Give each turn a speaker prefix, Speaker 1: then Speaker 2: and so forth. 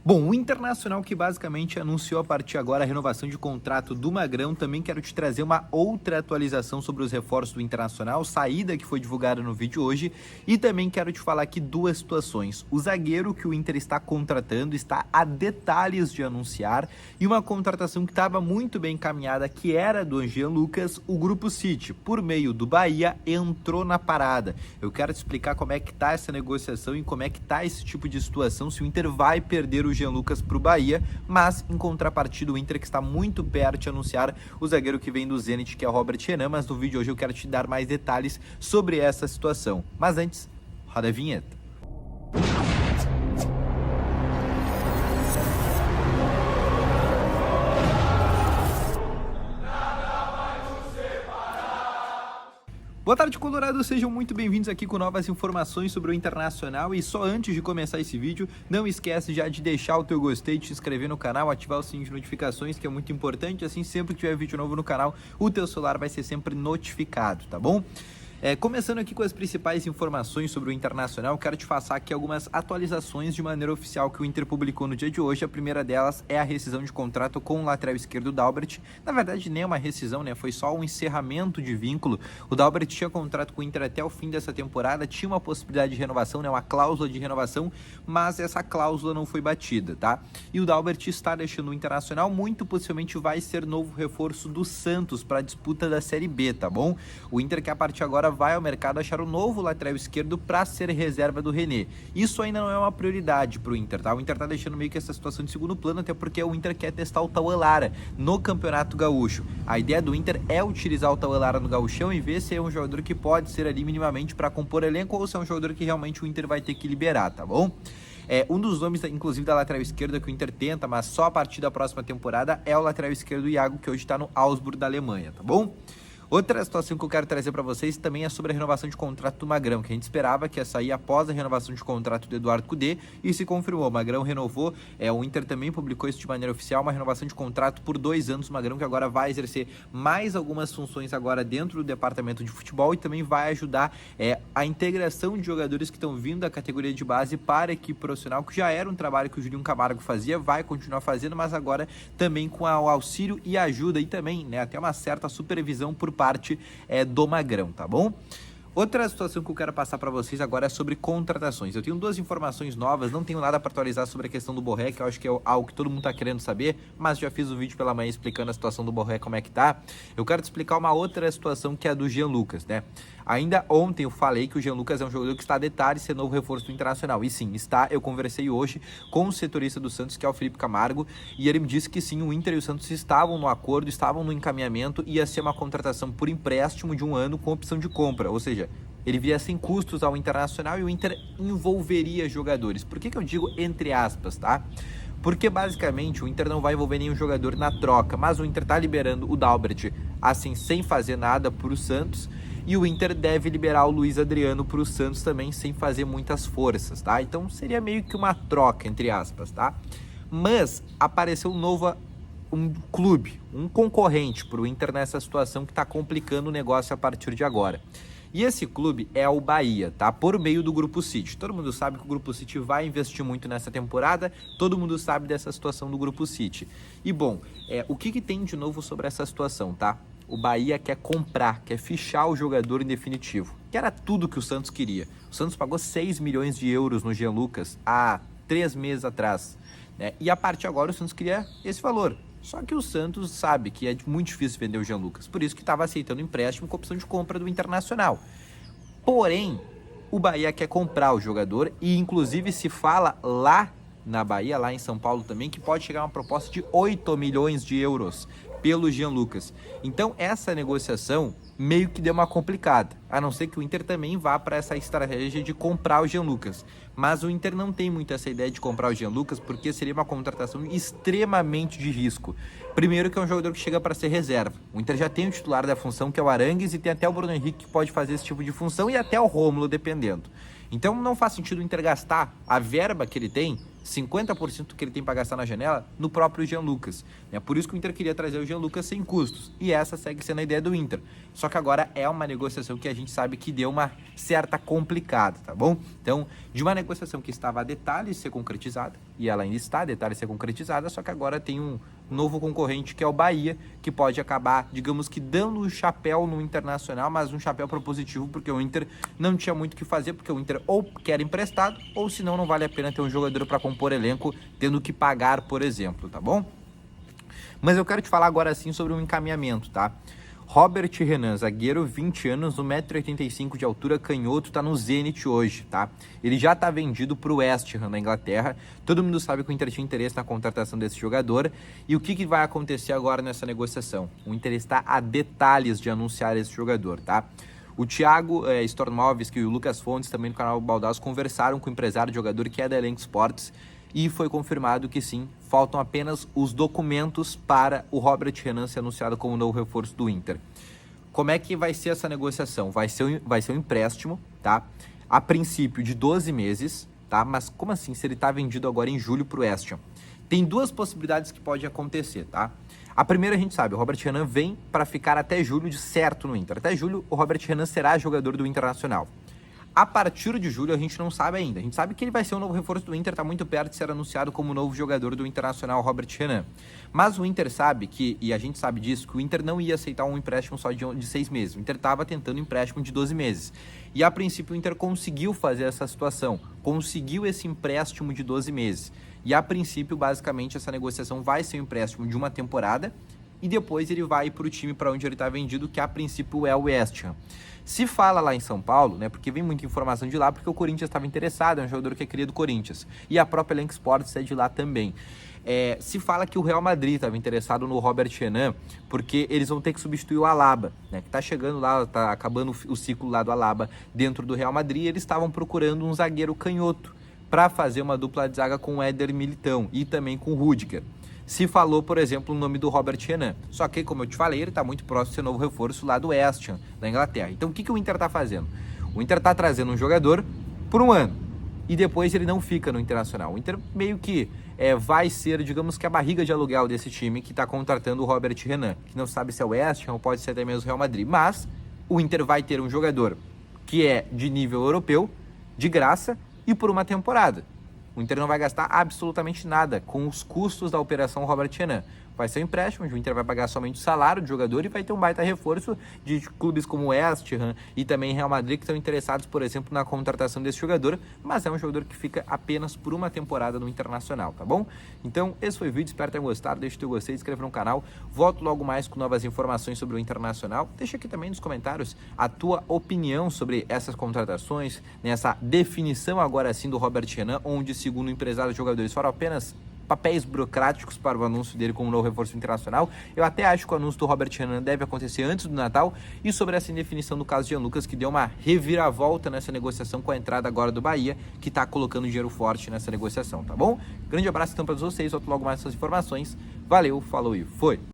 Speaker 1: Bom, o Internacional que basicamente anunciou a partir agora a renovação de contrato do Magrão, também quero te trazer uma outra atualização sobre os reforços do Internacional, saída que foi divulgada no vídeo hoje, e também quero te falar aqui duas situações. O zagueiro que o Inter está contratando está a detalhes de anunciar, e uma contratação que estava muito bem encaminhada, que era do Jean Lucas, o Grupo City, por meio do Bahia, entrou na parada. Eu quero te explicar como é que tá essa negociação e como é que tá esse tipo de situação, se o Inter vai perder o Jean Lucas para o Bahia, mas em contrapartida o Inter que está muito perto de anunciar o zagueiro que vem do Zenit, que é o Robert Renan, mas no vídeo de hoje eu quero te dar mais detalhes sobre essa situação. Mas antes, roda a vinheta. Boa tarde, Colorado, sejam muito bem-vindos aqui com novas informações sobre o Internacional. E só antes de começar esse vídeo, não esquece já de deixar o teu gostei, de se inscrever no canal, ativar o sininho de notificações, que é muito importante, assim sempre que tiver vídeo novo no canal, o teu celular vai ser sempre notificado, tá bom? Começando aqui com as principais informações sobre o Internacional, quero te passar aqui algumas atualizações de maneira oficial que o Inter publicou no dia de hoje. A primeira delas é a rescisão de contrato com o lateral esquerdo Dalbert. Na verdade, nem uma rescisão, né? Foi só um encerramento de vínculo. O Dalbert tinha contrato com o Inter até o fim dessa temporada, tinha uma possibilidade de renovação, né? Uma cláusula de renovação, mas essa cláusula não foi batida, tá? E o Dalbert está deixando o Internacional, muito possivelmente vai ser novo reforço do Santos para a disputa da Série B, tá bom? O Inter que a partir agora vai ao mercado achar um novo lateral esquerdo para ser reserva do René. Isso ainda não é uma prioridade para o Inter, tá? O Inter tá deixando meio que essa situação de segundo plano, até porque o Inter quer testar o Tauan Lara no Campeonato Gaúcho. A ideia do Inter é utilizar o Tauan Lara no Gauchão e ver se é um jogador que pode ser ali minimamente para compor elenco ou se é um jogador que realmente o Inter vai ter que liberar, tá bom? Um dos nomes, inclusive, da lateral esquerda que o Inter tenta, mas só a partir da próxima temporada, é o lateral esquerdo Iago, que hoje está no Augsburg da Alemanha, tá bom? Outra situação que eu quero trazer para vocês também é sobre a renovação de contrato do Magrão, que a gente esperava que ia sair após a renovação de contrato do Eduardo Cudê, e se confirmou. O Magrão renovou, o Inter também publicou isso de maneira oficial, uma renovação de contrato por 2 anos. O Magrão que agora vai exercer mais algumas funções agora dentro do departamento de futebol e também vai ajudar a integração de jogadores que estão vindo da categoria de base para a equipe profissional, que já era um trabalho que o Julinho Camargo fazia, vai continuar fazendo, mas agora também com o auxílio e ajuda e também, né, até uma certa supervisão por parte do Magrão, tá bom? Outra situação que eu quero passar para vocês agora é sobre contratações. Eu tenho 2 informações novas, não tenho nada para atualizar sobre a questão do Borré, que eu acho que é algo que todo mundo tá querendo saber, mas já fiz um vídeo pela manhã explicando a situação do Borré, como é que tá. Eu quero te explicar uma outra situação que é a do Jean Lucas, né? Ainda ontem eu falei que o Jean Lucas é um jogador que está a detalhe ser novo reforço do Internacional. E sim, está. Eu conversei hoje com o setorista do Santos, que é o Felipe Camargo, e ele me disse que sim, o Inter e o Santos estavam no acordo, estavam no encaminhamento, ia ser uma contratação por empréstimo de 1 ano com opção de compra, ou seja, ele viria sem custos ao Internacional e o Inter envolveria jogadores. Por que eu digo entre aspas, tá? Porque basicamente o Inter não vai envolver nenhum jogador na troca, mas o Inter tá liberando o Dalbert assim sem fazer nada para o Santos, e o Inter deve liberar o Luiz Adriano para o Santos também sem fazer muitas forças, tá? Então seria meio que uma troca, entre aspas, tá? Mas apareceu um clube, um concorrente para o Inter nessa situação que está complicando o negócio a partir de agora. E esse clube é o Bahia, tá? Por meio do Grupo City. Todo mundo sabe que o Grupo City vai investir muito nessa temporada, todo mundo sabe dessa situação do Grupo City. E bom, o que tem de novo sobre essa situação, tá? O Bahia quer comprar, quer fichar o jogador em definitivo, que era tudo que o Santos queria. O Santos pagou 6 milhões de euros no Jean Lucas há 3 meses atrás, né? E a partir de agora o Santos queria esse valor. Só que o Santos sabe que é muito difícil vender o Jean Lucas, por isso que estava aceitando empréstimo com opção de compra do Internacional. Porém, o Bahia quer comprar o jogador e inclusive se fala lá na Bahia, lá em São Paulo também, que pode chegar uma proposta de 8 milhões de euros pelo Jean Lucas. Então essa negociação meio que deu uma complicada, a não ser que o Inter também vá para essa estratégia de comprar o Jean Lucas. Mas o Inter não tem muito essa ideia de comprar o Jean Lucas, porque seria uma contratação extremamente de risco. Primeiro que é um jogador que chega para ser reserva. O Inter já tem o titular da função, que é o Arangues, e tem até o Bruno Henrique que pode fazer esse tipo de função, e até o Rômulo, dependendo. Então não faz sentido o Inter gastar a verba que ele tem 50% que ele tem para gastar na janela no próprio Jean Lucas. É por isso que o Inter queria trazer o Jean Lucas sem custos. E essa segue sendo a ideia do Inter. Só que agora é uma negociação que a gente sabe que deu uma certa complicada, tá bom? Então, de uma negociação que estava a detalhes ser concretizada, e ela ainda está a detalhes ser concretizada, só que agora tem um novo concorrente que é o Bahia, que pode acabar, digamos que dando um chapéu no Internacional, mas um chapéu propositivo, porque o Inter não tinha muito o que fazer, porque o Inter ou quer emprestado, ou senão não vale a pena ter um jogador para compor elenco, tendo que pagar, por exemplo, tá bom? Mas eu quero te falar agora sim sobre um encaminhamento, tá? Robert Renan, zagueiro, 20 anos, 1,85 m de altura, canhoto, tá no Zenit hoje, tá? Ele já tá vendido pro West Ham, na Inglaterra. Todo mundo sabe que o Inter tinha interesse na contratação desse jogador. E o que vai acontecer agora nessa negociação? O Inter está a detalhes de anunciar esse jogador, tá? O Thiago Stormovski e o Lucas Fontes, também do canal Baldasso, conversaram com o empresário do jogador, que é da Elenco Sports, e foi confirmado que sim, faltam apenas os documentos para o Robert Renan ser anunciado como novo reforço do Inter. Como é que vai ser essa negociação? Vai ser um empréstimo, tá? A princípio de 12 meses, tá? Mas como assim, se ele está vendido agora em julho para o West Ham? Tem duas possibilidades que podem acontecer, tá? A primeira a gente sabe, o Robert Renan vem para ficar até julho de certo no Inter. Até julho o Robert Renan será jogador do Internacional. A partir de julho a gente não sabe ainda. A gente sabe que ele vai ser um novo reforço do Inter, está muito perto de ser anunciado como novo jogador do Internacional, Robert Renan. Mas o Inter sabe que, e a gente sabe disso, que o Inter não ia aceitar um empréstimo só de 6 meses. O Inter estava tentando um empréstimo de 12 meses. E a princípio o Inter conseguiu fazer essa situação, conseguiu esse empréstimo de 12 meses. E a princípio, basicamente, essa negociação vai ser um empréstimo de uma temporada e depois ele vai para o time para onde ele está vendido, que a princípio é o West Ham. Se fala lá em São Paulo, né, porque vem muita informação de lá, porque o Corinthians estava interessado, é um jogador que é cria do Corinthians. E a própria Elenco Sports é de lá também. Se fala que o Real Madrid estava interessado no Robert Renan, porque eles vão ter que substituir o Alaba, né, que está chegando lá, está acabando o ciclo lá do Alaba dentro do Real Madrid, e eles estavam procurando um zagueiro canhoto para fazer uma dupla de zaga com o Éder Militão e também com o Rüdiger. Se falou, por exemplo, o nome do Robert Renan. Só que, como eu te falei, ele está muito próximo de ser novo reforço lá do West Ham, da Inglaterra. Então, o que o Inter está fazendo? O Inter está trazendo um jogador por um ano. E depois ele não fica no Internacional. O Inter meio que vai ser, digamos que a barriga de aluguel desse time que está contratando o Robert Renan. Que não sabe se é o West Ham ou pode ser até mesmo o Real Madrid. Mas o Inter vai ter um jogador que é de nível europeu, de graça, e por uma temporada. O Inter não vai gastar absolutamente nada com os custos da operação Robert Renan. Vai ser um empréstimo, o Inter vai pagar somente o salário do jogador e vai ter um baita reforço de clubes como o West Ham e também Real Madrid, que estão interessados, por exemplo, na contratação desse jogador, mas é um jogador que fica apenas por uma temporada no Internacional, tá bom? Então, esse foi o vídeo, espero que tenham gostado, deixa o teu gostei, se inscreve no canal, volto logo mais com novas informações sobre o Internacional, deixa aqui também nos comentários a tua opinião sobre essas contratações, nessa definição agora sim do Robert Renan, onde, segundo o empresário, os jogadores foram apenas papéis burocráticos para o anúncio dele como novo reforço internacional. Eu até acho que o anúncio do Robert Renan deve acontecer antes do Natal. E sobre essa indefinição do caso de Jean Lucas, que deu uma reviravolta nessa negociação com a entrada agora do Bahia, que está colocando dinheiro forte nessa negociação, tá bom? Grande abraço então para todos vocês, volto logo mais essas informações. Valeu, falou e foi!